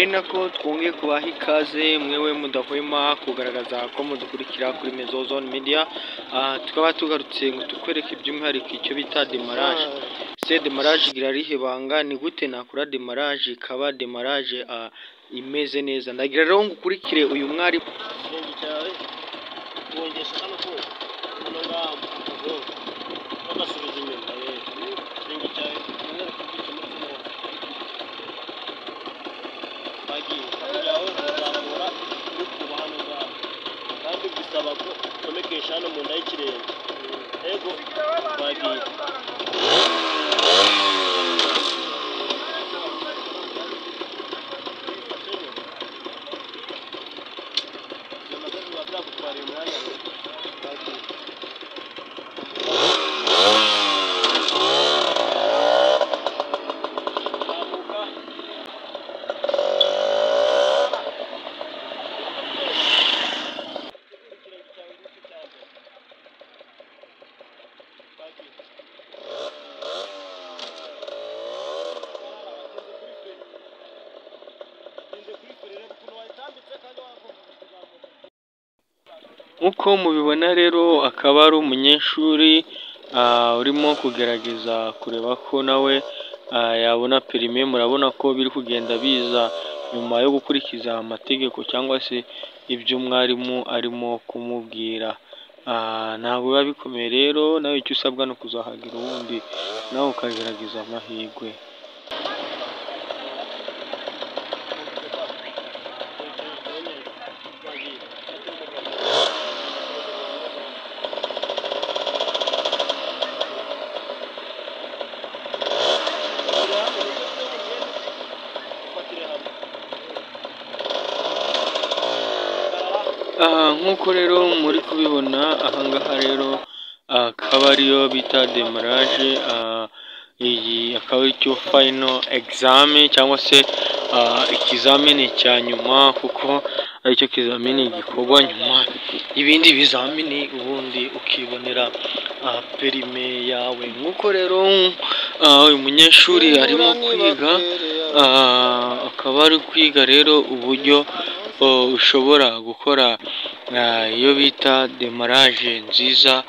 ari nako twongeye kubaha ikaze mwewe mudahwema kugaragaza ko mudukurikira kuri Mezozone Media. Tukaba tugarutse ngo tukwereke by'umwihariko icyo bita demarage. Demarage igira rihe banga, ni gute nakora demarage ikaba demarage imeze neza. Ndagira rero ngo ukurikire uyu mwari komekesha hano mu nda y'ikirenge ego bagiye nk'uko mubibona rero akaba ari umunyeshuri urimo kugerageza kureba ko nawe yabona perime. Murabona ko biri kugenda biza nyuma yo gukurikiza amategeko cyangwa se ibyo umwarimu arimo kumubwira. Ntabwo biba bikomeye rero, nawe icyo usabwa ni ukuzahagira ubundi nawe ukagerageza amahirwe. Nk'uko rero muri kubibona ahangaha rero akaba ariyo bita demarage. Iyi akaba aricyo final exam cyangwa se ikizamini cya nyuma, kuko aricyo kizamini gikorwa nyuma y'ibindi bizamini ubundi ukibonera perime yawe. Nk'uko rero uyu munyeshuri arimo kwiga, akaba ari kwiga rero uburyo ushobora gukora iyo bita demarage nziza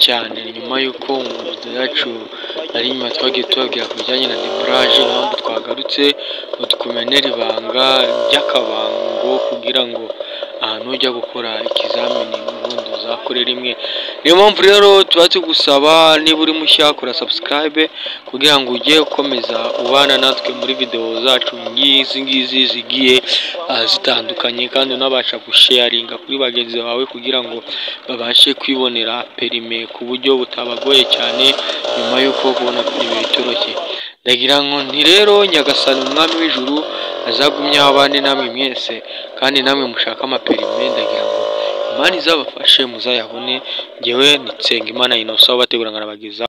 cyane. Nyuma y'uko mu video yacu ari nyuma twagiye tubabwira ku bijyanye na demarage, impamvu twagarutse tukumenera ibanga ry'akabango kugira ngo nujya gukora ikizamini ubundi uzakore rimwe. Niyo mpamvu rero tuba tugusaba, niba uri mushya kora subscribe kugira ngo ujye ukomeza ubana natwe muri video zacu ngizi zigiye zitandukanye, kandi unabasha gusharinga kuri bagenzi bawe kugira ngo babashe kwibonera perime ku buryo butabagoye cyane nyuma y'uko kubona perime bitoroshye. Ndagira ngo nti rero Nyagasani umwami w'ijuru azagumye abane namwe mwese, kandi namwe mushaka amaperime ndagira ngo Imana izabafashe muzayabone. Ngewe ni Nsengimana Innocent bategura nkanabagezaho.